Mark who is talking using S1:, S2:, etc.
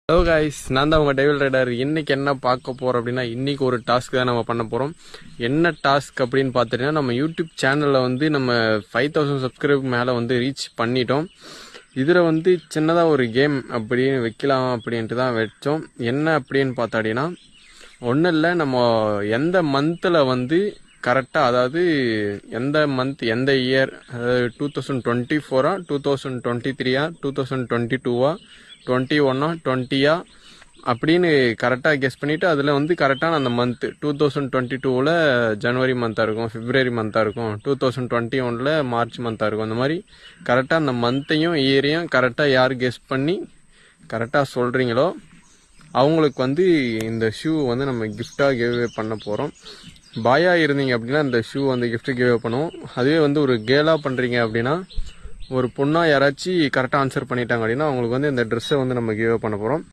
S1: Hello guys, நான் தான் உங்கள் டெவில் ரைடர். இன்றைக்கி என்ன பார்க்க போகிறோம் அப்படின்னா, இன்றைக்கி ஒரு டாஸ்க் தான் நம்ம பண்ண போகிறோம். என்ன டாஸ்க் அப்படின்னு பார்த்துட்டிங்கன்னா, நம்ம யூடியூப் சேனலில் வந்து நம்ம 5000 சப்ஸ்கிரைப் மேலே வந்து ரீச் பண்ணிட்டோம். இதில் வந்து சின்னதாக ஒரு கேம் அப்படின்னு வைக்கலாம் அப்படின்ட்டு தான் வச்சோம். என்ன அப்படின்னு பார்த்தாடினா, ஒன்றும் இல்லை, நம்ம எந்த மந்தில் வந்து கரெக்டாக, அதாவது எந்த மந்த் எந்த இயர், அதாவது 2024 2023 2022 21 20 அப்படின்னு கரெக்டாக கெஸ் பண்ணிவிட்டு அதில் வந்து கரெக்டான அந்த மந்த்து 2022 ஜனவரி மந்த்தாக இருக்கும், பிப்ரவரி மந்த்தாக இருக்கும், 2021 மார்ச் மந்த்தாக இருக்கும். அந்த மாதிரி கரெக்டாக அந்த மந்த்தையும் இயரையும் கரெக்டாக யார் கெஸ் பண்ணி கரெக்டாக சொல்கிறீங்களோ அவங்களுக்கு வந்து இந்த ஷூ வந்து நம்ம கிஃப்டாக கிவ்அவே பண்ண போகிறோம். பாயாக இருந்தீங்க அப்படின்னா இந்த ஷூ வந்து கிஃப்ட்டு கிவ்அவே பண்ணுவோம். அதுவே வந்து ஒரு கேலாக பண்ணுறீங்க அப்படின்னா, ஒரு பொண்ணாக யாராச்சும் கரெக்டாக ஆன்சர் பண்ணிட்டாங்க அப்படின்னா அவங்களுக்கு வந்து இந்த ட்ரெஸ்ஸை வந்து நம்ம கிவ்அவே பண்ண போகிறோம்.